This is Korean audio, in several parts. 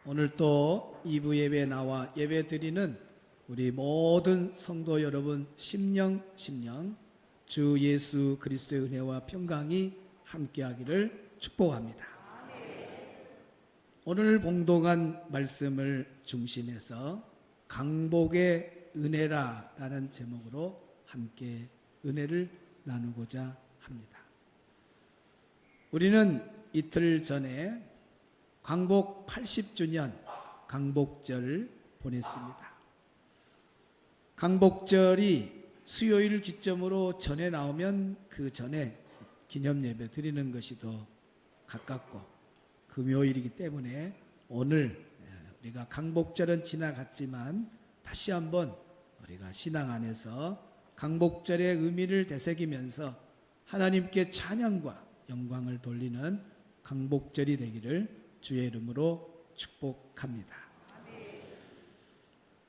오늘 또 2부 예배에 나와 예배 드리는 우리 모든 성도 여러분 심령 주 예수 그리스도의 은혜와 평강이 함께하기를 축복합니다. 오늘 봉독한 말씀을 중심해서 강복의 은혜라 라는 제목으로 함께 은혜를 나누고자 합니다. 우리는 이틀 전에 광복 80주년 강복절을 보냈습니다. 강복절이 수요일 기점으로 전에 나오면 그 전에 기념예배 드리는 것이 더 가깝고 금요일이기 때문에 오늘 우리가 강복절은 지나갔지만 다시 한번 우리가 신앙 안에서 강복절의 의미를 되새기면서 하나님께 찬양과 영광을 돌리는 강복절이 되기를 주의 이름으로 축복합니다.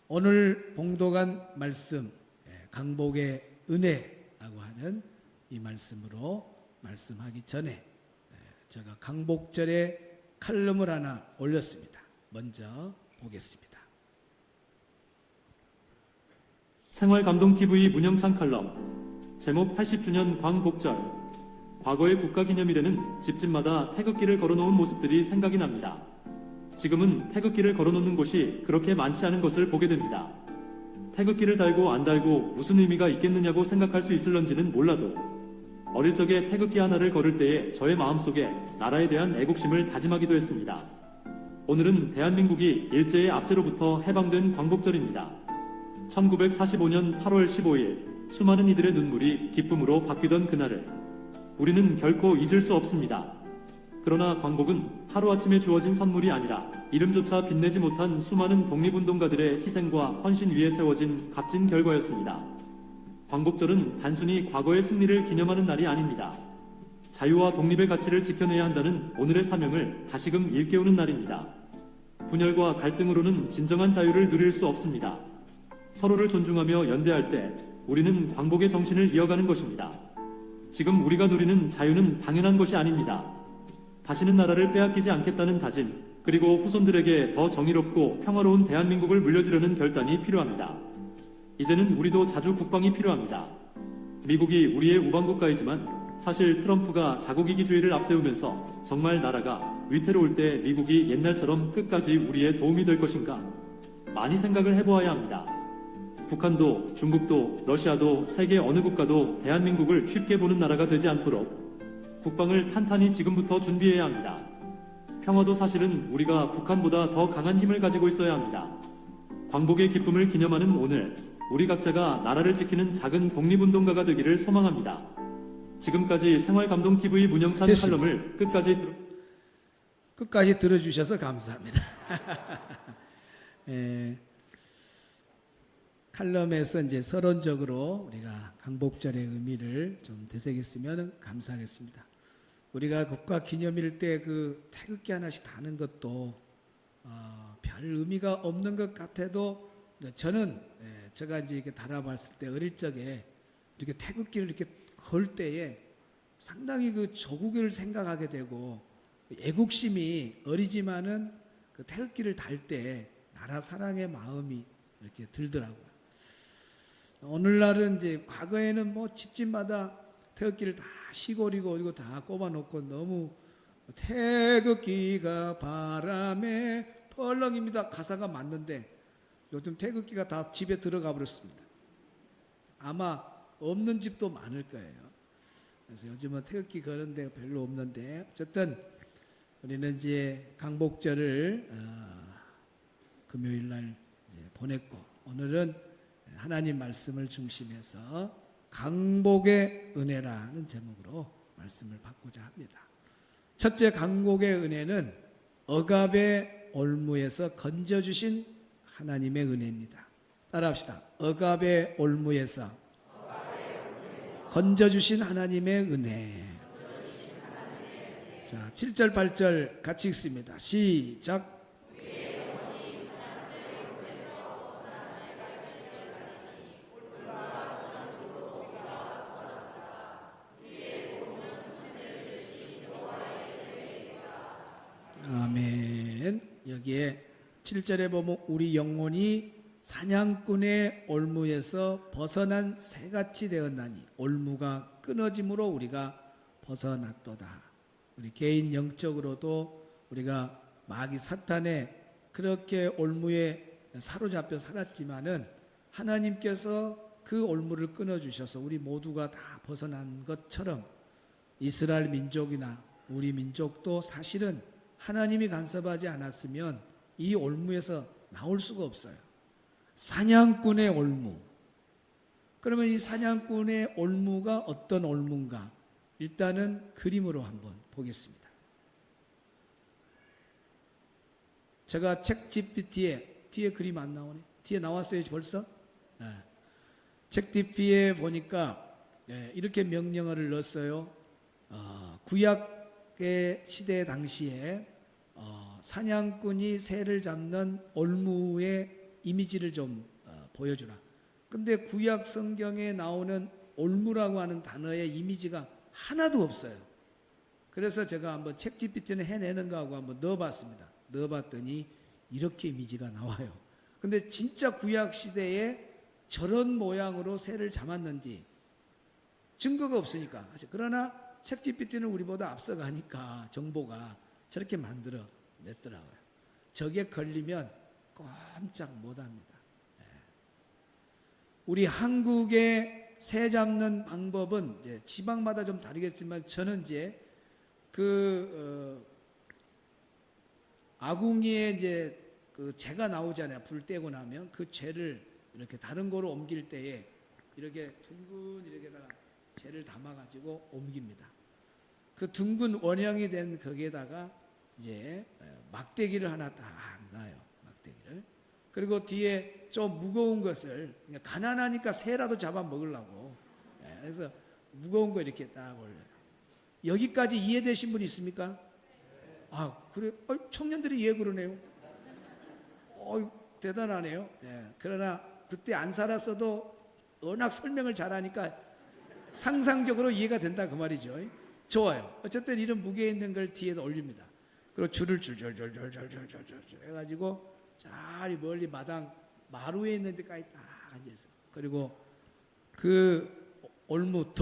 오늘 봉독한 말씀 강복의 은혜라고 하는 이 말씀으로 말씀하기 전에 제가 강복절의 칼럼을 하나 올렸습니다. 먼저 보겠습니다. 생활감동TV 문영찬 칼럼 제목 80주년 광복절. 과거의 국가기념일에는 집집마다 태극기를 걸어놓은 모습들이 생각이 납니다. 지금은 태극기를 걸어놓는 곳이 그렇게 많지 않은 것을 보게 됩니다. 태극기를 달고 안 달고 무슨 의미가 있겠느냐고 생각할 수 있을런지는 몰라도 어릴 적에 태극기 하나를 걸을 때에 저의 마음속에 나라에 대한 애국심을 다짐하기도 했습니다. 오늘은 대한민국이 일제의 압제로부터 해방된 광복절입니다. 1945년 8월 15일 수많은 이들의 눈물이 기쁨으로 바뀌던 그날을 우리는 결코 잊을 수 없습니다. 그러나 광복은 하루아침에 주어진 선물이 아니라 이름조차 빛내지 못한 수많은 독립운동가들의 희생과 헌신 위에 세워진 값진 결과였습니다. 광복절은 단순히 과거의 승리를 기념하는 날이 아닙니다. 자유와 독립의 가치를 지켜내야 한다는 오늘의 사명을 다시금 일깨우는 날입니다. 분열과 갈등으로는 진정한 자유를 누릴 수 없습니다. 서로를 존중하며 연대할 때 우리는 광복의 정신을 이어가는 것입니다. 지금 우리가 누리는 자유는 당연한 것이 아닙니다. 다시는 나라를 빼앗기지 않겠다는 다짐, 그리고 후손들에게 더 정의롭고 평화로운 대한민국을 물려주려는 결단이 필요합니다. 이제는 우리도 자주 국방이 필요합니다. 미국이 우리의 우방국가이지만 사실 트럼프가 자국이기주의를 앞세우면서 정말 나라가 위태로울 때 미국이 옛날처럼 끝까지 우리의 도움이 될 것인가? 많이 생각을 해보아야 합니다. 북한도 중국도 러시아도 세계 어느 국가도 대한민국을 쉽게 보는 나라가 되지 않도록 국방을 탄탄히 지금부터 준비해야 합니다. 평화도 사실은 우리가 북한보다 더 강한 힘을 가지고 있어야 합니다. 광복의 기쁨을 기념하는 오늘 우리 각자가 나라를 지키는 작은 독립운동가가 되기를 소망합니다. 지금까지 생활감동TV 문영찬 됐습니다. 칼럼을 끝까지 들어주셔서 감사합니다. 칼럼에서 이제 서론적으로 우리가 강복절의 의미를 좀 되새겼으면 감사하겠습니다. 우리가 국가 기념일 때 그 태극기 하나씩 다는 것도 별 의미가 없는 것 같아도 저는 제가 이제 이렇게 달아봤을 때 어릴 적에 이렇게 태극기를 이렇게 걸 때에 상당히 그 조국을 생각하게 되고 애국심이 어리지만은 그 태극기를 달 때 나라 사랑의 마음이 이렇게 들더라고요. 오늘날은 이제 과거에는 뭐 집집마다 태극기를 다 시골이고 이거 다 꼽아놓고 너무 태극기가 바람에 펄렁입니다. 가사가 맞는데 요즘 태극기가 다 집에 들어가 버렸습니다. 아마 없는 집도 많을 거예요. 그래서 요즘은 태극기 거는 데가 별로 없는데 어쨌든 우리는 이제 강복절을 금요일 날 이제 보냈고 오늘은 하나님 말씀을 중심해서 강복의 은혜라는 제목으로 말씀을 받고자 합니다. 첫째 강복의 은혜는 억압의 올무에서 건져주신 하나님의 은혜입니다. 따라합시다. 억압의 올무에서 건져주신 하나님의 은혜. 자, 7절 8절 같이 읽습니다. 시작. 아멘. 여기에 7절에 보면 우리 영혼이 사냥꾼의 올무에서 벗어난 새같이 되었나니 올무가 끊어짐으로 우리가 벗어났도다. 우리 개인 영적으로도 우리가 마귀 사탄의 그렇게 올무에 사로잡혀 살았지만은 하나님께서 그 올무를 끊어주셔서 우리 모두가 다 벗어난 것처럼 이스라엘 민족이나 우리 민족도 사실은 하나님이 간섭하지 않았으면 이 올무에서 나올 수가 없어요. 사냥꾼의 올무. 그러면 이 사냥꾼의 올무가 어떤 올무인가? 일단은 그림으로 한번 보겠습니다. 제가 책 GPT에 뒤에 그림 안 나오네. 뒤에 나왔어요 벌써? 네. 책 GPT에 보니까 이렇게 명령어를 넣었어요. 구약의 시대 당시에 사냥꾼이 새를 잡는 올무의 이미지를 좀 보여주라. 근데 구약 성경에 나오는 올무라고 하는 단어의 이미지가 하나도 없어요. 그래서 제가 한번 책 GPT는 해내는가 하고 한번 넣어봤습니다. 넣어봤더니 이렇게 이미지가 나와요. 근데 진짜 구약 시대에 저런 모양으로 새를 잡았는지 증거가 없으니까. 그러나 책 GPT는 우리보다 앞서가니까 정보가 저렇게 만들어 냈더라고요. 저게 걸리면 꼼짝 못합니다. 우리 한국의 새 잡는 방법은 이제 지방마다 좀 다르겠지만 저는 이제 아궁이에 이제 그 재가 나오잖아요. 불 떼고 나면 그 재를 이렇게 다른 거로 옮길 때에 이렇게 둥근 이렇게다가 재를 담아가지고 옮깁니다. 그 둥근 원형이 된 거기에다가 이제 막대기를 하나 딱 놔요. 막대기를. 그리고 뒤에 좀 무거운 것을 가난하니까 새라도 잡아 먹으려고 그래서 무거운 거 이렇게 딱 올려요. 여기까지 이해되신 분 있습니까? 아 그래? 청년들이 이해 그러네요. 대단하네요. 그러나 그때 안 살았어도 워낙 설명을 잘하니까 상상적으로 이해가 된다 그 말이죠. 좋아요. 어쨌든 이런 무게 있는 걸 뒤에다 올립니다. 그리고 줄을 줄줄줄줄줄줄줄 해가지고 잘 멀리 마당 마루에 있는 데까지 딱 앉아서 그리고 그 올무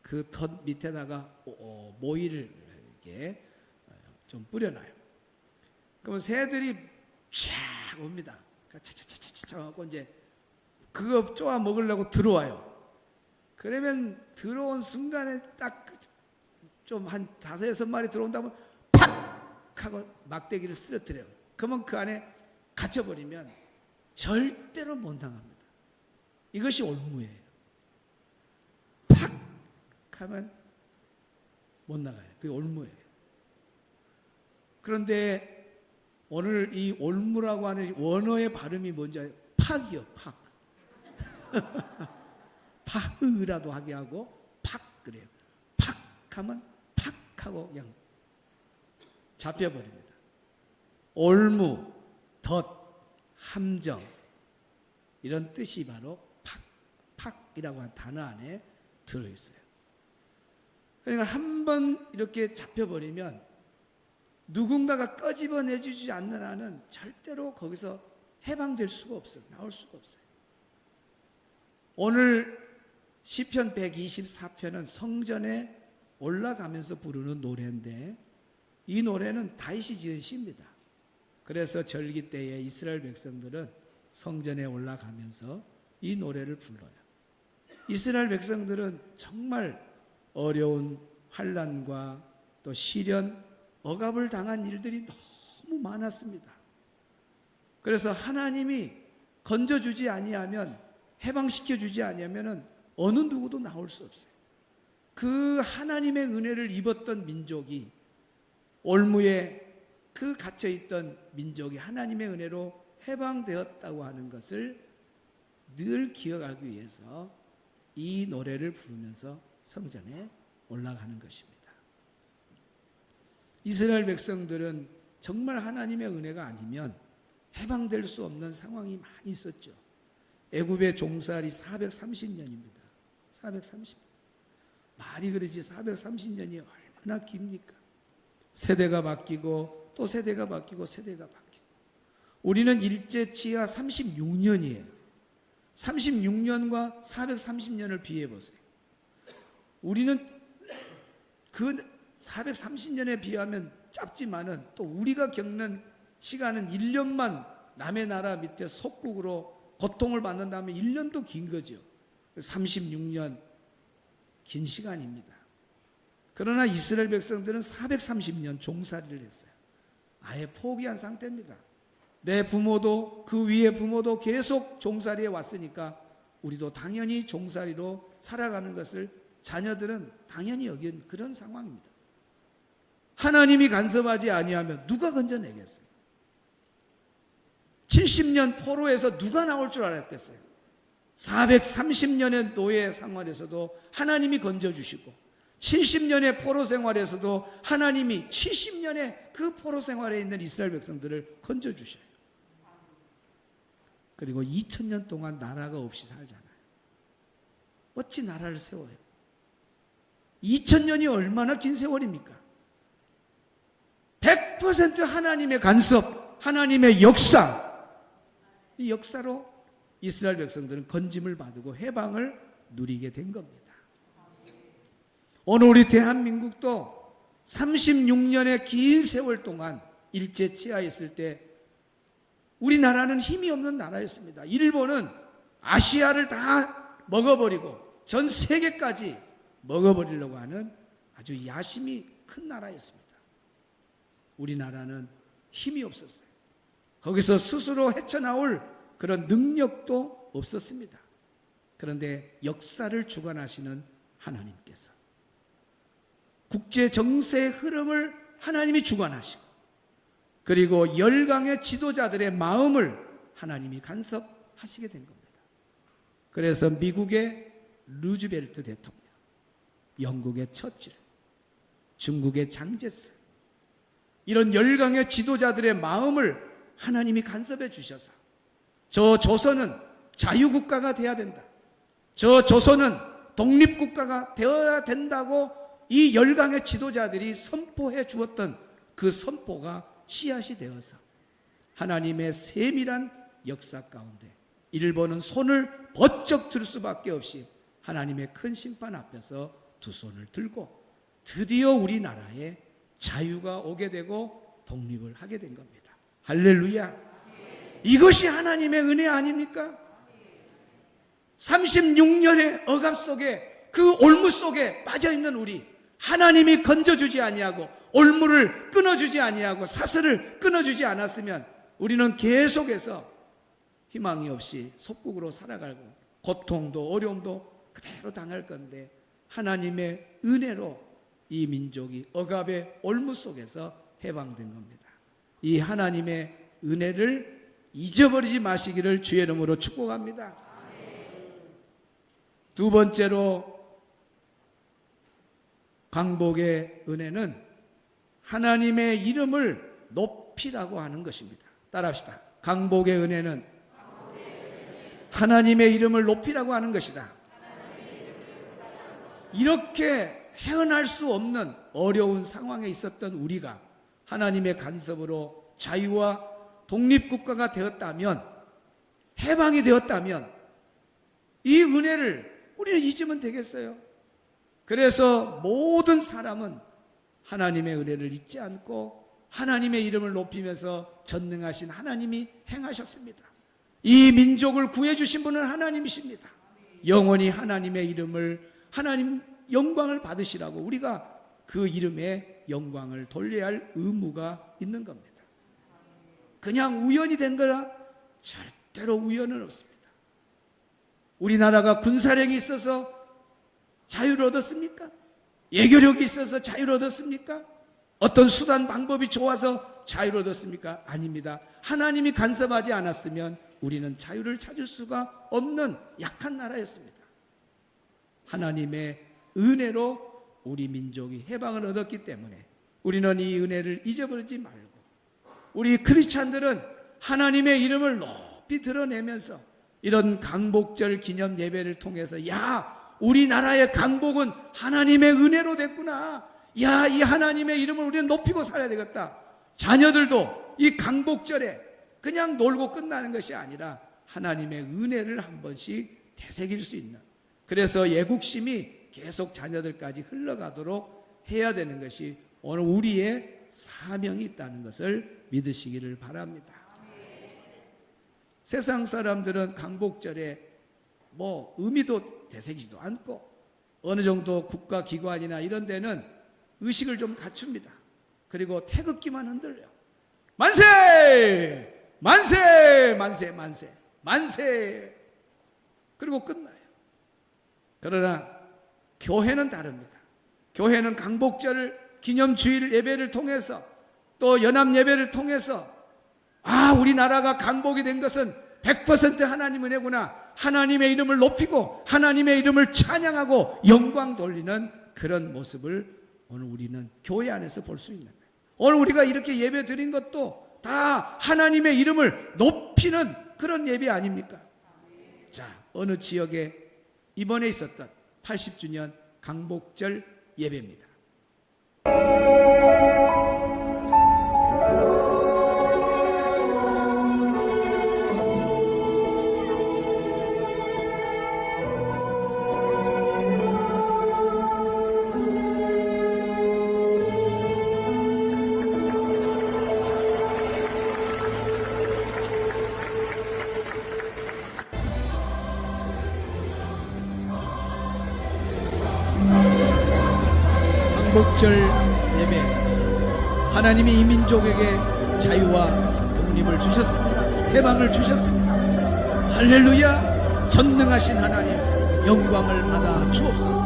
그 덫 밑에다가 모이를 이렇게 좀 뿌려놔요. 그러면 새들이 쫙 옵니다. 차차차차차 하고 이제 그거 쪼아 먹으려고 들어와요. 그러면 들어온 순간에 딱 좀 한 5-6마리 들어온다면 팍 하고 막대기를 쓰러뜨려요. 그러면 그 안에 갇혀버리면 절대로 못 나갑니다. 이것이 올무예요. 팍 하면 못 나가요. 그게 올무예요. 그런데 오늘 이 올무라고 하는 원어의 발음이 뭔지 알아요? 팍이요. 팍. 파흐라도 하게 하고 팍 그래요. 팍 하면 팍 하고 그냥 잡혀버립니다. 올무, 덫, 함정 이런 뜻이 바로 팍이라고 하는 단어 안에 들어있어요. 그러니까 한번 이렇게 잡혀버리면 누군가가 끄집어내주지 않는 한은 절대로 거기서 해방될 수가 없어요. 나올 수가 없어요. 오늘 시편 124편은 성전에 올라가면서 부르는 노래인데 이 노래는 다윗이 지은 시입니다. 그래서 절기 때에 이스라엘 백성들은 성전에 올라가면서 이 노래를 불러요. 이스라엘 백성들은 정말 어려운 환난과 또 시련, 억압을 당한 일들이 너무 많았습니다. 그래서 하나님이 건져주지 아니하면, 해방시켜주지 아니하면 어느 누구도 나올 수 없어요. 그 하나님의 은혜를 입었던 민족이, 올무에 그 갇혀있던 민족이 하나님의 은혜로 해방되었다고 하는 것을 늘 기억하기 위해서 이 노래를 부르면서 성전에 올라가는 것입니다. 이스라엘 백성들은 정말 하나님의 은혜가 아니면 해방될 수 없는 상황이 많이 있었죠. 애굽의 종살이 430년입니다. 430년. 말이 그러지 430년이 얼마나 깁니까? 세대가 바뀌고 또 세대가 바뀌고 세대가 바뀌고. 우리는 일제 치하 36년이에요. 36년과 430년을 비해 보세요. 우리는 그 430년에 비하면 짧지만은 또 우리가 겪는 시간은 1년만 남의 나라 밑에 속국으로 고통을 받는다면 1년도 긴 거죠. 36년 긴 시간입니다. 그러나 이스라엘 백성들은 430년 종살이를 했어요. 아예 포기한 상태입니다. 내 부모도 그 위에 부모도 계속 종살이에 왔으니까 우리도 당연히 종살이로 살아가는 것을 자녀들은 당연히 여긴 그런 상황입니다. 하나님이 간섭하지 아니하면 누가 건져내겠어요? 70년 포로에서 누가 나올 줄 알았겠어요? 430년의 노예 생활에서도 하나님이 건져주시고 70년의 포로 생활에서도 하나님이 70년의 그 포로 생활에 있는 이스라엘 백성들을 건져주셔요. 그리고 2000년 동안 나라가 없이 살잖아요. 어찌 나라를 세워요? 2000년이 얼마나 긴 세월입니까? 100% 하나님의 간섭, 하나님의 역사, 이 역사로 이스라엘 백성들은 건짐을 받고 해방을 누리게 된 겁니다. 오늘 우리 대한민국도 36년의 긴 세월 동안 일제 치하에 있을 때 우리나라는 힘이 없는 나라였습니다. 일본은 아시아를 다 먹어버리고 전 세계까지 먹어버리려고 하는 아주 야심이 큰 나라였습니다. 우리나라는 힘이 없었어요. 거기서 스스로 헤쳐나올 그런 능력도 없었습니다. 그런데 역사를 주관하시는 하나님께서 국제 정세의 흐름을 하나님이 주관하시고 그리고 열강의 지도자들의 마음을 하나님이 간섭하시게 된 겁니다. 그래서 미국의 루즈벨트 대통령, 영국의 처칠, 중국의 장제스, 이런 열강의 지도자들의 마음을 하나님이 간섭해 주셔서 저 조선은 자유국가가 되어야 된다, 저 조선은 독립국가가 되어야 된다고 이 열강의 지도자들이 선포해 주었던 그 선포가 씨앗이 되어서 하나님의 세밀한 역사 가운데 일본은 손을 번쩍 들 수밖에 없이 하나님의 큰 심판 앞에서 두 손을 들고 드디어 우리나라에 자유가 오게 되고 독립을 하게 된 겁니다. 할렐루야. 이것이 하나님의 은혜 아닙니까? 36년의 억압 속에 그 올무 속에 빠져있는 우리, 하나님이 건져주지 아니하고 올무를 끊어주지 아니하고 사슬을 끊어주지 않았으면 우리는 계속해서 희망이 없이 속국으로 살아가고 고통도 어려움도 그대로 당할 건데 하나님의 은혜로 이 민족이 억압의 올무 속에서 해방된 겁니다. 이 하나님의 은혜를 잊어버리지 마시기를 주의 이름으로 축복합니다. 두 번째로 강복의 은혜는 하나님의 이름을 높이라고 하는 것입니다. 따라합시다. 강복의 은혜는 하나님의 이름을 높이라고 하는 것이다. 이렇게 헤어날 수 없는 어려운 상황에 있었던 우리가 하나님의 간섭으로 자유와 독립국가가 되었다면, 해방이 되었다면 이 은혜를 우리는 잊으면 되겠어요? 그래서 모든 사람은 하나님의 은혜를 잊지 않고 하나님의 이름을 높이면서 전능하신 하나님이 행하셨습니다. 이 민족을 구해주신 분은 하나님이십니다. 영원히 하나님의 이름을, 하나님 영광을 받으시라고 우리가 그 이름에 영광을 돌려야 할 의무가 있는 겁니다. 그냥 우연이 된 거라 절대로 우연은 없습니다. 우리나라가 군사력이 있어서 자유를 얻었습니까? 예교력이 있어서 자유를 얻었습니까? 어떤 수단 방법이 좋아서 자유를 얻었습니까? 아닙니다. 하나님이 간섭하지 않았으면 우리는 자유를 찾을 수가 없는 약한 나라였습니다. 하나님의 은혜로 우리 민족이 해방을 얻었기 때문에 우리는 이 은혜를 잊어버리지 말고 우리 크리스찬들은 하나님의 이름을 높이 드러내면서 이런 강복절 기념 예배를 통해서 야, 우리나라의 강복은 하나님의 은혜로 됐구나. 야, 이 하나님의 이름을 우리는 높이고 살아야 되겠다. 자녀들도 이 강복절에 그냥 놀고 끝나는 것이 아니라 하나님의 은혜를 한 번씩 되새길 수 있는, 그래서 애국심이 계속 자녀들까지 흘러가도록 해야 되는 것이 오늘 우리의 사명이 있다는 것을 믿으시기를 바랍니다. 세상 사람들은 강복절에 뭐 의미도 되새기지도 않고 어느 정도 국가기관이나 이런 데는 의식을 좀 갖춥니다. 그리고 태극기만 흔들려 만세! 만세! 만세! 만세! 만세! 그리고 끝나요. 그러나 교회는 다릅니다. 교회는 강복절 기념주일 예배를 통해서 또 연합 예배를 통해서 우리나라가 강복이 된 것은 100% 하나님 은혜구나, 하나님의 이름을 높이고 하나님의 이름을 찬양하고 영광 돌리는 그런 모습을 오늘 우리는 교회 안에서 볼 수 있는 거예요. 오늘 우리가 이렇게 예배 드린 것도 다 하나님의 이름을 높이는 그런 예배 아닙니까? 자, 어느 지역에 이번에 있었던 80주년 강복절 예배입니다. 강복절 예배, 하나님이 이 민족에게 자유와 독립을 주셨습니다. 해방을 주셨습니다. 할렐루야! 전능하신 하나님 영광을 받아 주옵소서.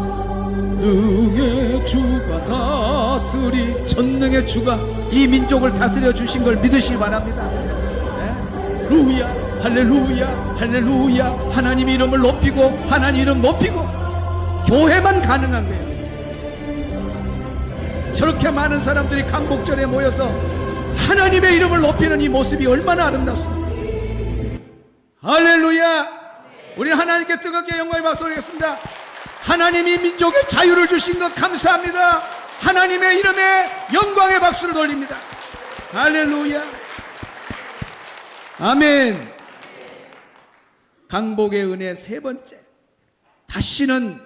능의 주가 다스리, 전능의 주가 이 민족을 다스려 주신 걸 믿으시기 바랍니다. 네? 루야, 할렐루야, 할렐루야. 하나님 이름을 높이고 하나님 이름 높이고 교회만 가능한 거예요. 저렇게 많은 사람들이 강복절에 모여서 하나님의 이름을 높이는 이 모습이 얼마나 아름답습니까? 할렐루야! 우리 하나님께 뜨겁게 영광의 박수 올리겠습니다. 하나님이 민족의 자유를 주신 것 감사합니다. 하나님의 이름에 영광의 박수를 돌립니다. 할렐루야! 아멘. 강복의 은혜 세 번째, 다시는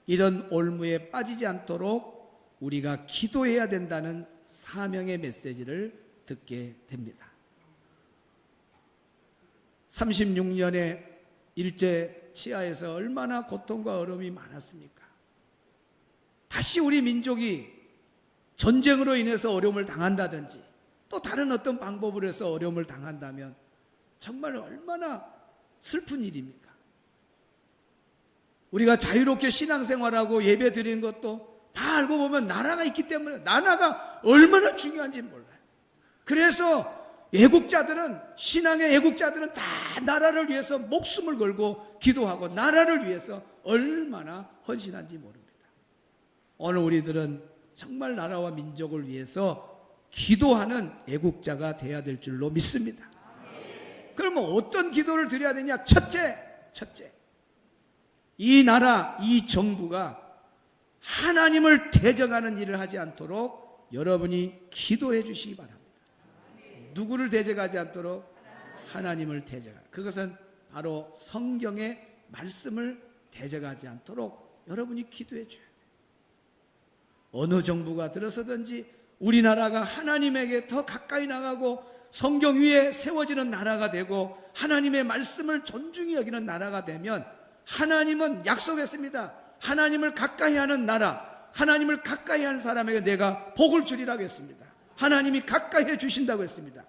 이런 올무에 빠지지 않도록 우리가 기도해야 된다는 사명의 메시지를 듣게 됩니다. 36년의 일제 치하에서 얼마나 고통과 어려움이 많았습니까? 다시 우리 민족이 전쟁으로 인해서 어려움을 당한다든지 또 다른 어떤 방법으로 해서 어려움을 당한다면 정말 얼마나 슬픈 일입니까? 우리가 자유롭게 신앙생활하고 예배 드리는 것도 다 알고 보면 나라가 있기 때문에 나라가 얼마나 중요한지 몰라요. 그래서 애국자들은, 신앙의 애국자들은 다 나라를 위해서 목숨을 걸고 기도하고 나라를 위해서 얼마나 헌신한지 모릅니다. 오늘 우리들은 정말 나라와 민족을 위해서 기도하는 애국자가 되어야 될 줄로 믿습니다. 그러면 어떤 기도를 드려야 되냐? 첫째, 이 나라, 이 정부가 하나님을 대적하는 일을 하지 않도록 여러분이 기도해 주시기 바랍니다. 누구를 대적하지 않도록? 하나님을 대적하는, 그것은 바로 성경의 말씀을 대적하지 않도록 여러분이 기도해 줘야 돼요. 어느 정부가 들어서든지 우리나라가 하나님에게 더 가까이 나가고 성경 위에 세워지는 나라가 되고 하나님의 말씀을 존중히 여기는 나라가 되면, 하나님은 약속했습니다. 하나님을 가까이 하는 나라, 하나님을 가까이 하는 사람에게 내가 복을 주리라고 했습니다. 하나님이 가까이 해 주신다고 했습니다.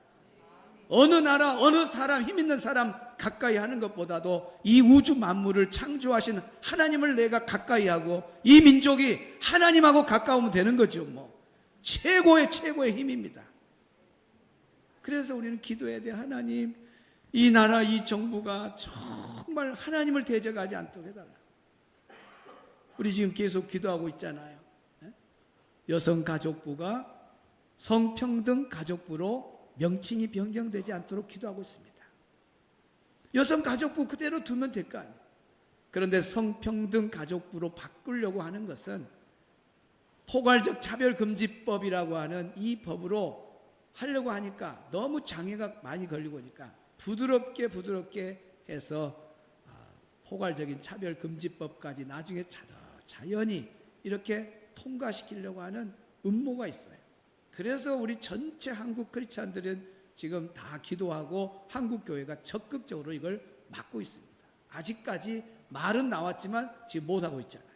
어느 나라, 어느 사람, 힘 있는 사람 가까이 하는 것보다도 이 우주 만물을 창조하신 하나님을 내가 가까이 하고 이 민족이 하나님하고 가까우면 되는 거죠. 최고의 힘입니다. 그래서 우리는 기도해야 돼. 하나님, 이 나라, 이 정부가 정말 하나님을 대적하지 않도록 해달라. 우리 지금 계속 기도하고 있잖아요. 여성가족부가 성평등 가족부로 명칭이 변경되지 않도록 기도하고 있습니다. 여성가족부 그대로 두면 될 거 아니에요. 그런데 성평등 가족부로 바꾸려고 하는 것은 포괄적 차별금지법이라고 하는 이 법으로 하려고 하니까 너무 장애가 많이 걸리고 오니까 부드럽게 해서 포괄적인 차별금지법까지 나중에 자연히 이렇게 통과시키려고 하는 음모가 있어요. 그래서 우리 전체 한국 크리스찬들은 지금 다 기도하고 한국교회가 적극적으로 이걸 막고 있습니다. 아직까지 말은 나왔지만 지금 못하고 있잖아요.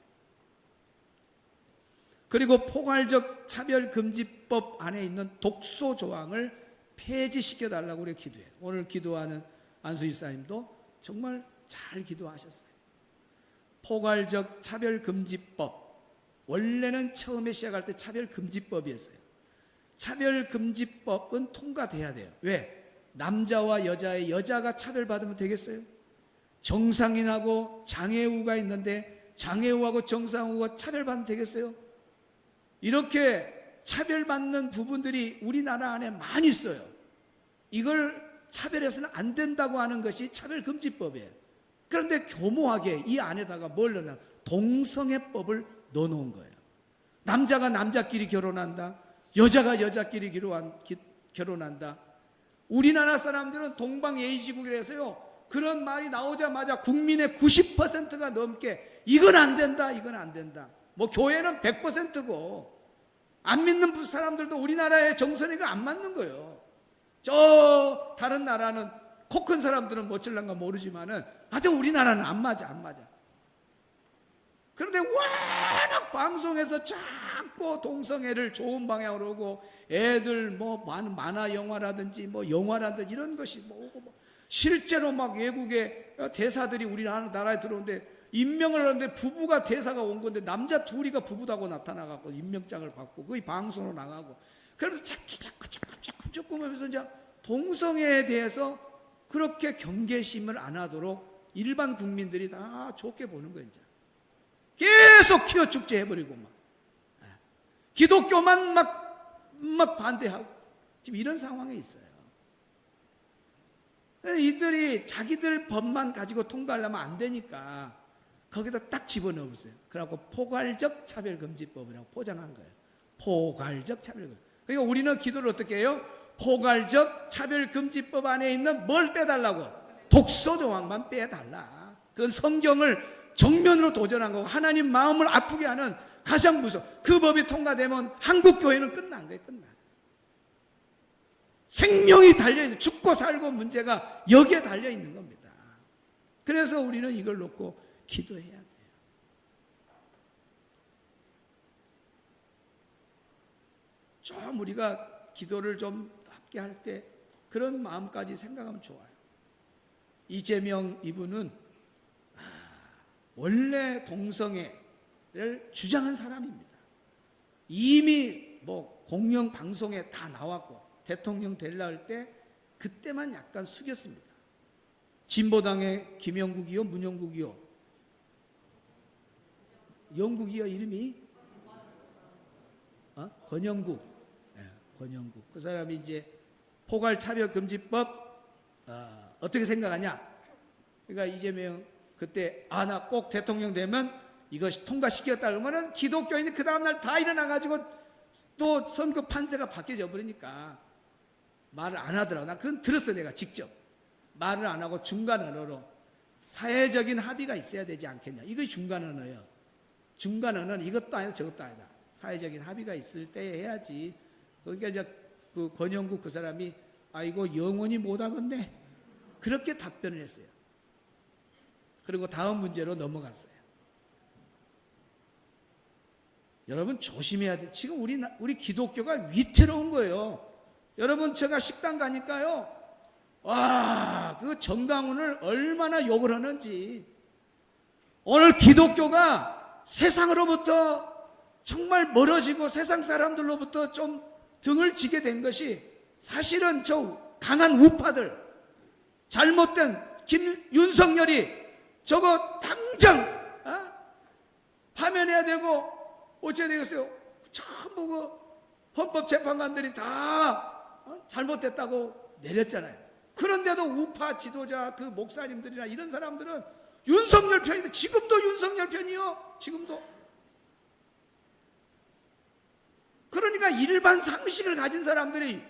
그리고 포괄적 차별금지법 안에 있는 독소 조항을 폐지시켜달라고 우리가 기도해요. 오늘 기도하는 안수희 사님도 정말 잘 기도하셨어요. 포괄적 차별금지법, 원래는 처음에 시작할 때 차별금지법이었어요. 차별금지법은 통과돼야 돼요. 왜? 남자와 여자가 차별받으면 되겠어요? 정상인하고 장애우가 있는데 장애우하고 정상우가 차별받으면 되겠어요? 이렇게 차별받는 부분들이 우리나라 안에 많이 있어요. 이걸 차별해서는 안 된다고 하는 것이 차별금지법이에요. 그런데 교모하게 이 안에다가 뭘 넣나? 동성애법을 넣어놓은 거예요. 남자가 남자끼리 결혼한다. 여자가 여자끼리 결혼한다. 우리나라 사람들은 동방예의지국이라서요. 그런 말이 나오자마자 국민의 90%가 넘게 이건 안 된다, 이건 안 된다. 뭐 교회는 100%고 안 믿는 사람들도 우리나라의 정선이가 안 맞는 거예요. 저 다른 나라는 코 큰 사람들은 뭐칠란가 모르지만은 하여튼 우리나라는 안 맞아. 그런데 워낙 방송에서 자꾸 동성애를 좋은 방향으로 오고 애들 뭐 만화 영화라든지 뭐 영화라든지 이런 것이 뭐 오고 뭐 실제로 막 외국의 대사들이 우리나라에 들어오는데 임명을 하는데 부부가 대사가 온 건데 남자 둘이가 부부다고 나타나갖고 임명장을 받고 거의 방송으로 나가고 그래서 자꾸 하면서 이제 동성애에 대해서 그렇게 경계심을 안 하도록 일반 국민들이 다 좋게 보는 거예요. 이제. 계속 키워 축제해버리고 막 기독교만 막 반대하고 지금 이런 상황에 있어요. 이들이 자기들 법만 가지고 통과하려면 안 되니까 거기다 딱 집어넣어보세요. 그래갖고 포괄적 차별금지법이라고 포장한 거예요. 포괄적 차별금지법. 그러니까 우리는 기도를 어떻게 해요? 포괄적 차별금지법 안에 있는 뭘 빼달라고? 독소 조항만 빼달라. 그건 성경을 정면으로 도전한 거고 하나님 마음을 아프게 하는 가장 무서워. 그 법이 통과되면 한국 교회는 끝난 거예요. 끝나. 생명이 달려있는 죽고 살고 문제가 여기에 달려있는 겁니다. 그래서 우리는 이걸 놓고 기도해야 돼요. 좀 우리가 기도를 좀 함께 할 때 그런 마음까지 생각하면 좋아요. 이재명 이분은 원래 동성애를 주장한 사람입니다. 이미 뭐 공영 방송에 다 나왔고 대통령 되려 할 때 그때만 약간 숙였습니다. 진보당의 김영국이요, 문영국이요, 영국이요 이름이 권영국, 권영국. 그 사람이 이제 포괄차별금지법 어떻게 생각하냐? 그러니까 이재명 그때 나 꼭 대통령 되면 이것이 통과시켰다 그러면은 기독교인이 그 다음날 다 일어나가지고 또 선거 판세가 바뀌어져 버리니까 말을 안 하더라고. 난 그건 들었어. 내가 직접 말을 안 하고 중간 언어로 사회적인 합의가 있어야 되지 않겠냐. 이것이 중간 언어예요. 중간 언어는 이것도 아니다 저것도 아니다. 사회적인 합의가 있을 때 해야지. 그러니까 이제 그 권영국 그 사람이 이거 영원히 못하겠네 그렇게 답변을 했어요. 그리고 다음 문제로 넘어갔어요. 여러분 조심해야 돼. 지금 우리 기독교가 위태로운 거예요. 여러분 제가 식당 가니까요. 그 정강훈을 얼마나 욕을 하는지. 오늘 기독교가 세상으로부터 정말 멀어지고 세상 사람들로부터 좀 등을 지게 된 것이 사실은 저 강한 우파들 잘못된 윤석열이 저거 당장 파면해야 되고 어째야 되겠어요? 전부 그 헌법재판관들이 다 잘못됐다고 내렸잖아요. 그런데도 우파 지도자 그 목사님들이나 이런 사람들은 윤석열 편인데 지금도 윤석열 편이요. 지금도. 그러니까 일반 상식을 가진 사람들이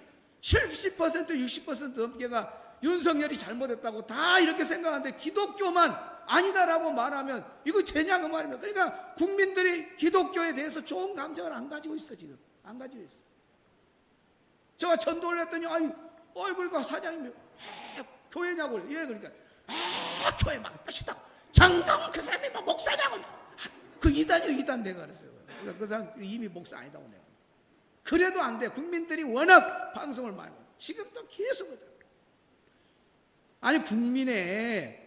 70% 60% 넘게가 윤석열이 잘못했다고 다 이렇게 생각하는데 기독교만 아니다라고 말하면 이거 되냐고 말입니다. 그러니까 국민들이 기독교에 대해서 좋은 감정을 안 가지고 있어. 지금 안 가지고 있어. 제가 전도를 했더니 그러니까 사장님이 교회냐고 그래요. 예, 그러니까 교회 막 뜻이다. 정당 그 사람이 막 목사냐고. 그 이단이요, 이단 내가 그랬어요. 그러니까 그 사람 이미 목사 아니다고 내가. 그래도 안 돼. 국민들이 워낙 방송을 많이 봐요. 지금도 계속 그러더라고요. 아니 국민의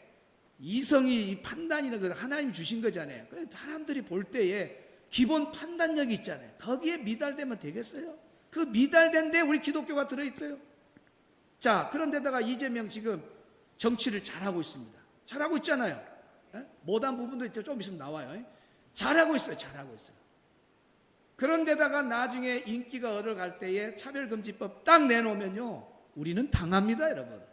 이성이 판단이라는 거 하나님 주신 거잖아요. 사람들이 볼 때에 기본 판단력이 있잖아요. 거기에 미달되면 되겠어요? 그 미달된 데 우리 기독교가 들어있어요. 자, 그런데다가 이재명 지금 정치를 잘하고 있습니다. 잘하고 있잖아요. 못한 부분도 있죠. 좀 있으면 나와요. 잘하고 있어요. 잘하고 있어요. 그런데다가 나중에 인기가 얻어갈 때에 차별금지법 딱 내놓으면요, 우리는 당합니다, 여러분.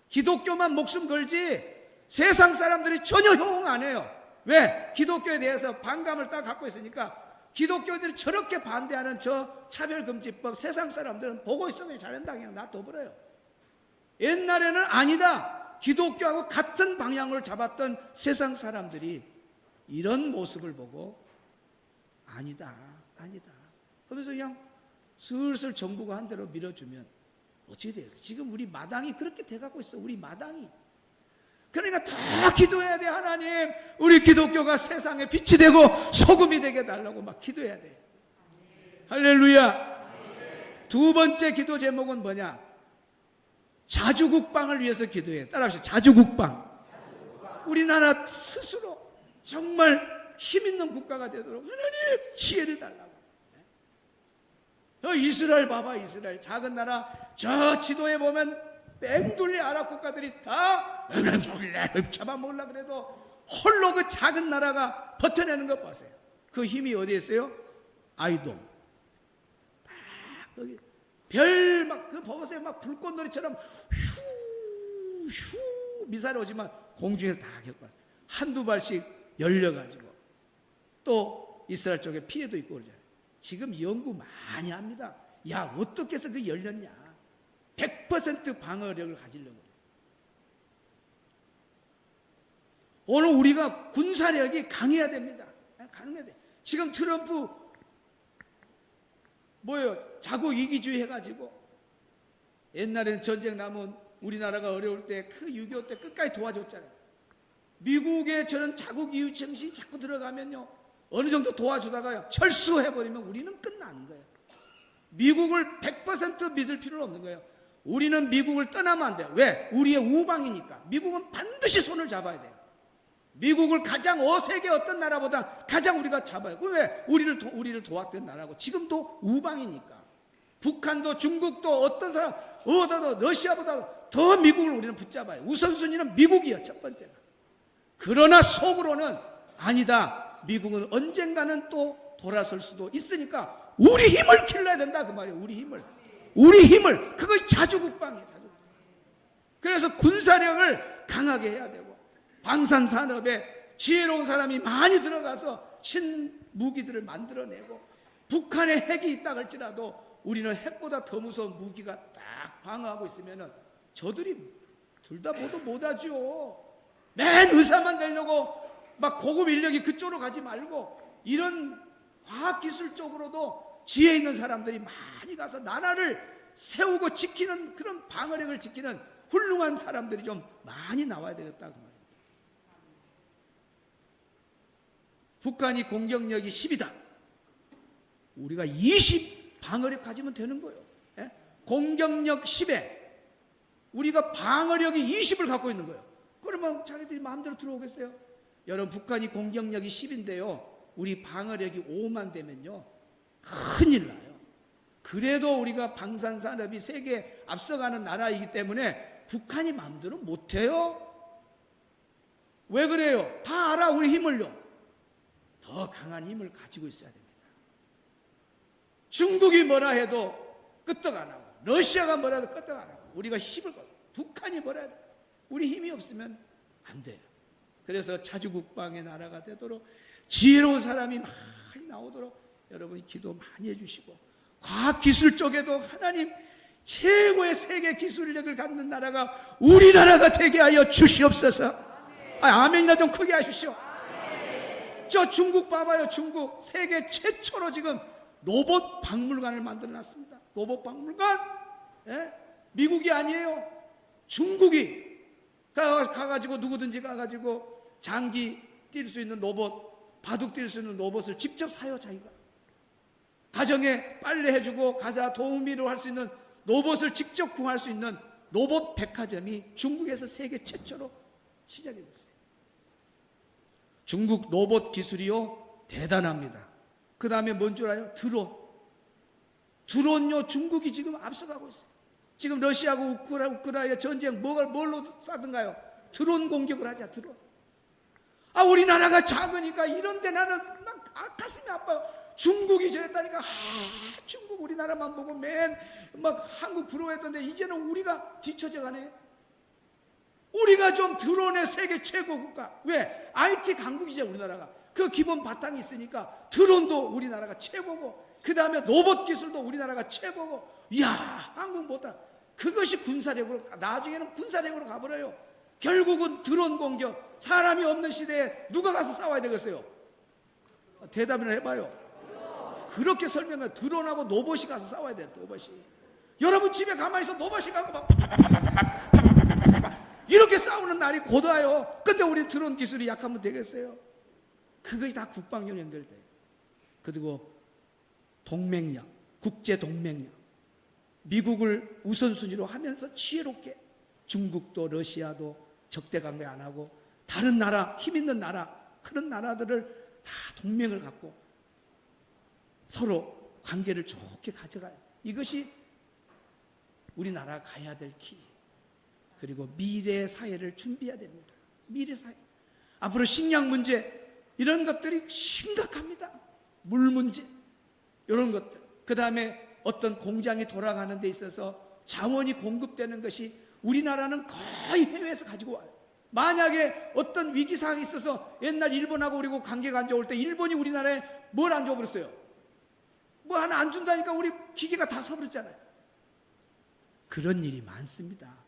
기독교만 목숨 걸지 세상 사람들이 전혀 호응 안 해요. 왜? 기독교에 대해서 반감을 딱 갖고 있으니까 기독교들이 저렇게 반대하는 저 차별금지법 세상 사람들은 보고 있어. 그냥 잘한다. 그냥 놔둬버려요. 옛날에는 아니다. 기독교하고 같은 방향을 잡았던 세상 사람들이 이런 모습을 보고 아니다. 그러면서 그냥 슬슬 정부가 한 대로 밀어주면 어떻게 되겠어요? 지금 우리 마당이 그렇게 돼가고 있어. 우리 마당이. 그러니까 더 기도해야 돼. 하나님, 우리 기독교가 세상에 빛이 되고 소금이 되게 해달라고 막 기도해야 돼. 할렐루야. 두 번째 기도 제목은 뭐냐? 자주국방을 위해서 기도해. 따라합시다. 자주국방. 우리나라 스스로 정말 힘있는 국가가 되도록 하나님 지혜를 달라고. 이스라엘 봐봐. 이스라엘 작은 나라. 저 지도에 보면 뺑돌리 아랍 국가들이 다 잡아먹으려고 그래도 홀로 그 작은 나라가 버텨내는 것 보세요. 그 힘이 어디에 있어요? 아이돔. 거기 별 막 그 보세요. 막 불꽃놀이처럼 휴 미사일 오지만 공중에서 다 겪어. 한두 발씩 열려가지고 또 이스라엘 쪽에 피해도 있고 그러잖아요. 지금 연구 많이 합니다. 야, 어떻게 해서 그 열렸냐? 100% 방어력을 가지려고. 오늘 우리가 군사력이 강해야 됩니다. 강해야 돼. 지금 트럼프 뭐예요? 자국 이기주의 해가지고 옛날에는 전쟁 나면 우리나라가 어려울 때 그 6.25 때 끝까지 도와줬잖아요. 미국의 저런 자국 이유 정신이 자꾸 들어가면요, 어느 정도 도와주다가요 철수해버리면 우리는 끝나는 거예요. 미국을 100% 믿을 필요는 없는 거예요. 우리는 미국을 떠나면 안 돼요. 왜? 우리의 우방이니까. 미국은 반드시 손을 잡아야 돼요. 미국을 가장 세계 어떤 나라보다 가장 우리가 잡아요. 왜? 우리를 도왔던 나라고. 지금도 우방이니까. 북한도 중국도 어떤 사람 어디도 러시아보다 더 미국을 우리는 붙잡아요. 우선순위는 미국이요, 첫 번째가. 그러나 속으로는 아니다. 미국은 언젠가는 또 돌아설 수도 있으니까 우리 힘을 길러야 된다 그 말이에요. 우리 힘을 그걸 자주국방이에요. 자주국방. 그래서 군사력을 강하게 해야 되고 방산산업에 지혜로운 사람이 많이 들어가서 신무기들을 만들어내고 북한에 핵이 있다 할지라도 우리는 핵보다 더 무서운 무기가 딱 방어하고 있으면은 저들이 둘 다 모두 못하죠. 맨 의사만 되려고 막 고급 인력이 그쪽으로 가지 말고 이런 과학기술 쪽으로도 지혜 있는 사람들이 많이 가서 나라를 세우고 지키는 그런 방어력을 지키는 훌륭한 사람들이 좀 많이 나와야 되겠다 그 말입니다. 북한이 공격력이 10이다. 우리가 20 방어력 가지면 되는 거예요. 예? 공격력 10에 우리가 방어력이 20을 갖고 있는 거예요. 그러면 자기들이 마음대로 들어오겠어요? 여러분, 북한이 공격력이 10인데요 우리 방어력이 5만 되면요 큰일 나요. 그래도 우리가 방산산업이 세계에 앞서가는 나라이기 때문에 북한이 마음대로 못해요. 왜 그래요? 다 알아. 우리 힘을요. 더 강한 힘을 가지고 있어야 됩니다. 중국이 뭐라 해도 끄떡 안 하고 러시아가 뭐라 해도 끄떡 안 하고 우리가 힘을 갖고 북한이 뭐라 해도 우리 힘이 없으면 안 돼요. 그래서 자주국방의 나라가 되도록 지혜로운 사람이 많이 나오도록 여러분이 기도 많이 해주시고 과학기술 쪽에도 하나님 최고의 세계 기술력을 갖는 나라가 우리나라가 되게 하여 주시옵소서. 아멘이나 좀 크게 하십시오. 저 중국 봐봐요. 중국 세계 최초로 지금 로봇 박물관을 만들어 놨습니다. 로봇 박물관. 예? 미국이 아니에요. 중국이 가가지고 누구든지 가가지고 장기 뛸 수 있는 로봇, 바둑 뛸 수 있는 로봇을 직접 사요. 자기가 가정에 빨래 해주고 가자 도우미로 할 수 있는 로봇을 직접 구할 수 있는 로봇 백화점이 중국에서 세계 최초로 시작이 됐어요. 중국 로봇 기술이요 대단합니다. 그 다음에 뭔 줄 알아요? 드론요 중국이 지금 앞서가고 있어요. 지금 러시아하고 우크라이나 전쟁 뭘로 싸든가요? 드론 공격을 하자. 드론. 우리나라가 작으니까 이런데 나는 막 가슴이 아파요. 중국이 저랬다니까. 중국 우리나라만 보고 막 한국 부러워했던데 이제는 우리가 뒤처져 가네. 우리가 좀 드론의 세계 최고 국가. 왜? IT 강국이죠 우리나라가. 그 기본 바탕이 있으니까 드론도 우리나라가 최고고, 그 다음에 로봇 기술도 우리나라가 최고고. 이야, 한국 못하. 그것이 군사력으로, 나중에는 군사력으로 가버려요. 결국은 드론 공격. 사람이 없는 시대에 누가 가서 싸워야 되겠어요? 대답이나 해봐요. 그렇게 설명해. 드론하고 로봇이 가서 싸워야 돼요. 로봇이. 여러분 집에 가만히 있어 로봇이 가고 막 이렇게 싸우는 날이 곧 와요. 근데 우리 드론 기술이 약하면 되겠어요? 그것이 다 국방력 연결돼요. 그리고 동맹력, 국제 동맹력. 미국을 우선순위로 하면서 지혜롭게 중국도 러시아도 적대 관계 안 하고 다른 나라, 힘 있는 나라, 그런 나라들을 다 동맹을 갖고 서로 관계를 좋게 가져가요. 이것이 우리나라가 가야 될 길. 그리고 미래 사회를 준비해야 됩니다. 미래 사회. 앞으로 식량 문제 이런 것들이 심각합니다. 물 문제 이런 것들. 그 다음에 어떤 공장이 돌아가는 데 있어서 자원이 공급되는 것이 우리나라는 거의 해외에서 가지고 와요. 만약에 어떤 위기 상황이 있어서 옛날 일본하고 그리고 관계가 안 좋을 때 일본이 우리나라에 뭘 안 줘버렸어요? 뭐 하나 안 준다니까 우리 기계가 다 서버렸잖아요. 그런 일이 많습니다.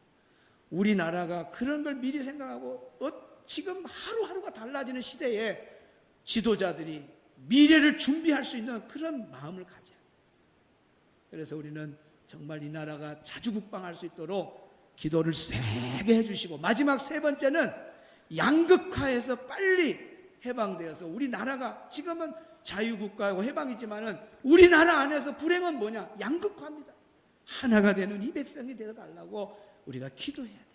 우리나라가 그런 걸 미리 생각하고 지금 하루하루가 달라지는 시대에 지도자들이 미래를 준비할 수 있는 그런 마음을 가져야 돼요. 그래서 우리는 정말 이 나라가 자주 국방할 수 있도록 기도를 세게 해주시고, 마지막 세 번째는 양극화에서 빨리 해방되어서 우리나라가 지금은 자유국가고 해방이지만은 우리나라 안에서 불행은 뭐냐? 양극화입니다. 하나가 되는 이 백성이 되어달라고 우리가 기도해야 돼요.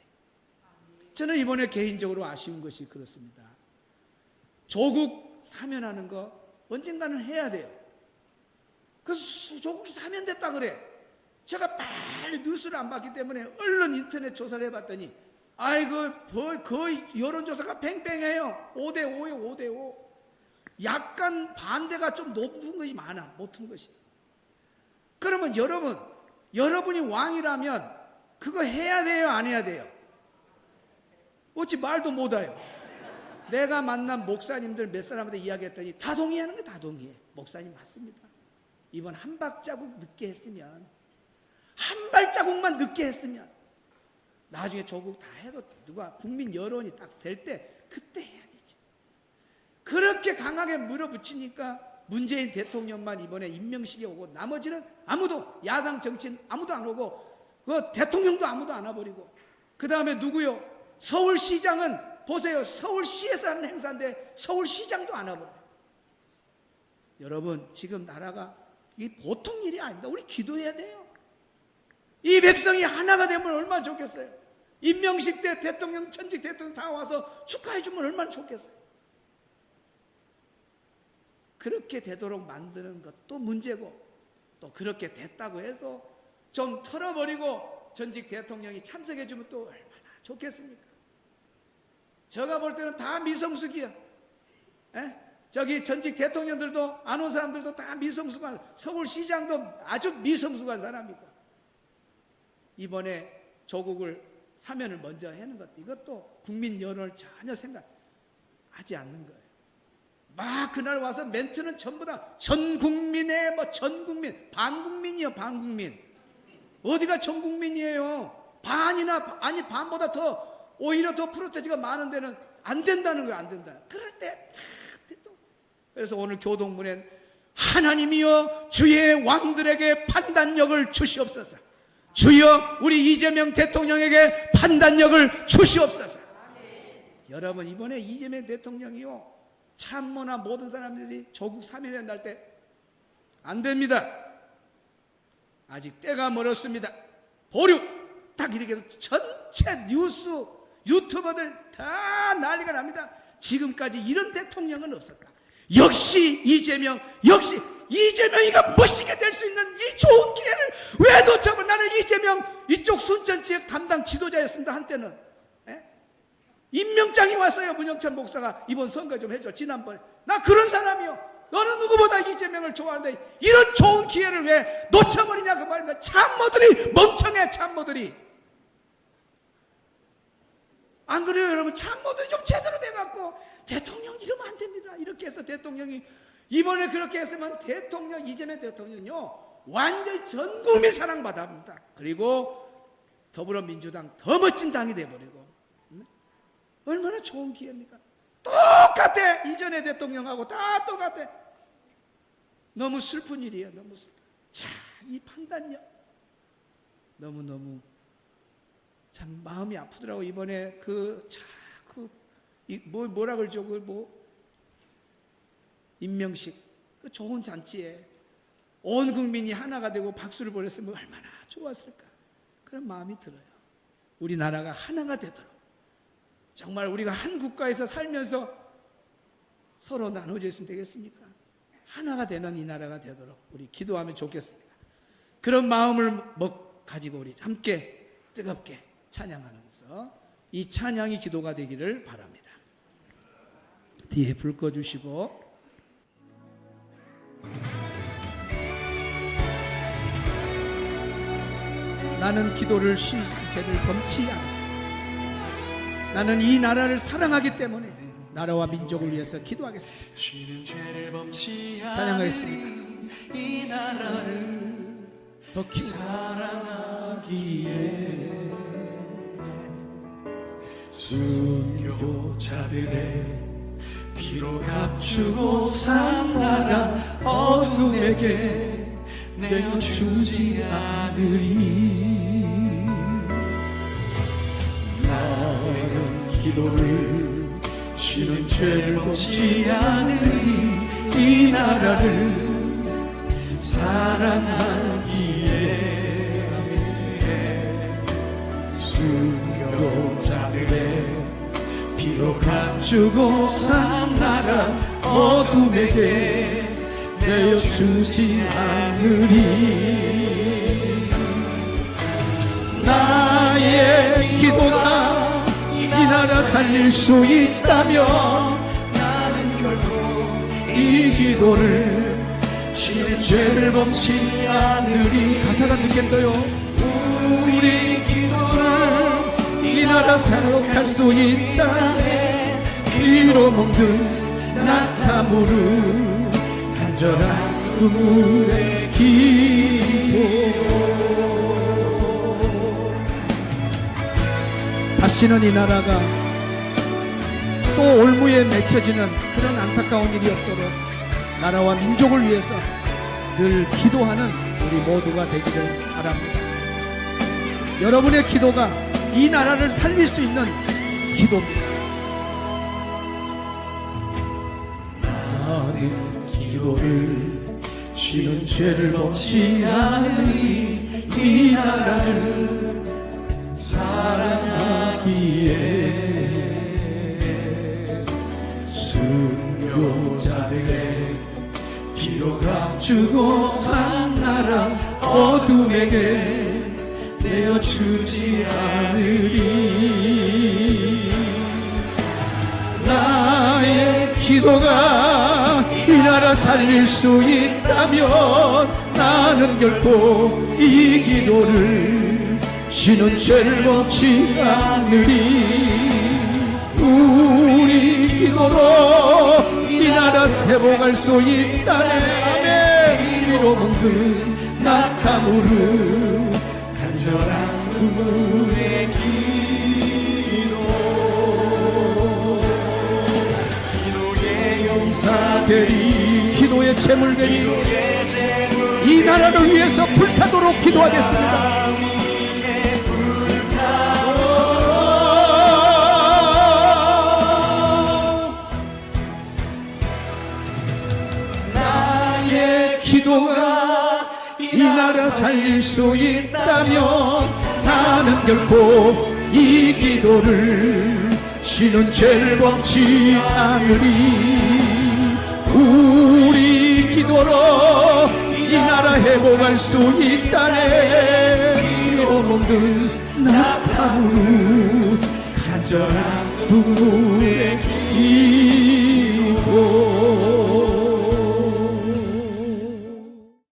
저는 이번에 개인적으로 아쉬운 것이 그렇습니다. 조국 사면하는 거 언젠가는 해야 돼요. 그래서 조국이 사면됐다 그래. 제가 빨리 뉴스를 안 봤기 때문에 얼른 인터넷 조사를 해봤더니 거의 여론조사가 팽팽해요. 5대5예요. 5대5. 약간 반대가 좀 높은 것이 많아. 못한 것이. 그러면 여러분이 왕이라면 그거 해야 돼요? 안 해야 돼요? 어찌 말도 못해요. 내가 만난 목사님들 몇 사람한테 이야기했더니 다 동의하는 게 다 동의해. 목사님 맞습니다. 이번 한 발자국 늦게 했으면, 한 발자국만 늦게 했으면 나중에 조국 다 해도 누가 국민 여론이 딱 될 때 그때 해야 되지. 그렇게 강하게 물어붙이니까 문재인 대통령만 이번에 임명식에 오고 나머지는 아무도, 야당 정치인 아무도 안 오고 그 대통령도 아무도 안 와버리고, 그 다음에 누구요? 서울시장은 보세요. 서울시에서 하는 행사인데 서울시장도 안 와버려요. 여러분 지금 나라가 이 보통 일이 아닙니다. 우리 기도해야 돼요. 이 백성이 하나가 되면 얼마나 좋겠어요. 임명식 때 대통령, 전직 대통령 다 와서 축하해 주면 얼마나 좋겠어요. 그렇게 되도록 만드는 것도 문제고, 또 그렇게 됐다고 해서 좀 털어버리고 전직 대통령이 참석해 주면 또 얼마나 좋겠습니까? 제가 볼 때는 다 미성숙이야. 저기 전직 대통령들도 안 온 사람들도 다 미성숙한, 서울시장도 아주 미성숙한 사람이고, 이번에 조국을 사면을 먼저 하는 것도 이것도 국민 여론을 전혀 생각하지 않는 거예요. 막 그날 와서 멘트는 전부 다 전 국민의 전 국민, 반국민이요, 반국민. 어디가 전 국민이에요? 반이나 아니 반보다 더 오히려 더 프로테지가 많은 데는 안 된다는 거예요. 안 된다. 그럴 때 그래서 오늘 교동문엔 하나님이여 주의 왕들에게 판단력을 주시옵소서. 주여 우리 이재명 대통령에게 판단력을 주시옵소서. 여러분 이번에 이재명 대통령이요 참모나 모든 사람들이 조국 사면에 날 때 안 됩니다. 아직 때가 멀었습니다. 보류 딱 이렇게 해서 전체 뉴스 유튜버들 다 난리가 납니다. 지금까지 이런 대통령은 없었다. 역시 이재명이가 멋있게 될 수 있는 이 좋은 기회를 왜 놓쳐버? 나는 이재명 이쪽 순천 지역 담당 지도자였습니다. 한때는 임명장이 왔어요. 문영찬 목사가 이번 선거 좀 해줘. 지난번에 나 그런 사람이요. 너는 누구보다 이재명을 좋아하는데 이런 좋은 기회를 왜 놓쳐버리냐 그 말입니다. 참모들이 멍청해. 참모들이 안 그래요 여러분? 참모들이 좀 제대로 돼갖고 대통령 이러면 안 됩니다. 이렇게 해서 대통령이 이번에 그렇게 했으면 대통령 이재명 대통령요 완전히 전 국민 사랑받아 합니다. 그리고 더불어민주당 더 멋진 당이 돼버리고 얼마나 좋은 기회입니까? 똑같아. 이전의 대통령하고 다 똑같아. 너무 슬픈 일이에요. 너무 슬픈. 자, 이 판단력 너무너무 참 마음이 아프더라고. 이번에 뭐라 그러죠? 임명식 그 좋은 잔치에 온 국민이 하나가 되고 박수를 보냈으면 얼마나 좋았을까. 그런 마음이 들어요. 우리나라가 하나가 되도록 정말 우리가 한 국가에서 살면서 서로 나눠져 있으면 되겠습니까? 하나가 되는 이 나라가 되도록 우리 기도하면 좋겠습니다. 그런 마음을 가지고 우리 함께 뜨겁게 찬양하면서 이 찬양이 기도가 되기를 바랍니다. 뒤에 불 꺼주시고 나는 기도를 죄를 범치 않으리. 나는 이 나라를 사랑하기 때문에 나라와 민족을 위해서 기도하겠습니다. 찬양하겠습니다. 이 나라를 더 사랑하기에 순교자들의 피로 값주고 산 나라 어둠에게 내어주지 않으리. 나는 기도를 쉬는 죄를 범치 않으리. 이 나라를 사랑하기에 순교자들의 피로 값주고 산 나라 어둠에게 내어주지 않으리. 나의 기도가 이 나라 살릴 수 있다면 나는 결코 이 기도를 쉬는 죄를 범치 않으리. 가사가 느껴져요. 우리 기도를 이 나라 사역할 수 있다네. 피로 멍든 나타무르 간절한 눈물의 기도. 다시는 이 나라가 또 올무에 맺혀지는 그런 안타까운 일이 없도록 나라와 민족을 위해서 늘 기도하는 우리 모두가 되기를 바랍니다. 여러분의 기도가 이 나라를 살릴 수 있는 기도입니다. 나는 기도를 쉬는 죄를 범치 않으니 이 나라를 사랑하기에 순교자들의 피로 값주고 산 나라 어둠에게 내어주지 않으리. 나의 기도가 이 나라 살릴 수 있다면 나는 결코 이 기도를 쉬는 죄를 범치 않으리. 우리 기도로 이 나라 회복할 수 있다네. 아멘. 위로 멍든 나타무르 되리, 기도의 제물 되리. 이 나라를 위해서 불타도록 기도하겠습니다. 나의 기도가 이 나라 살릴 수 있다면 나는 결코 이 기도를 쉬는 죄를 범치 않으리. 우리 기도로 이 나라 회복할 수 있다네. 이로몽든 나타무는 간절한 누구의 기도.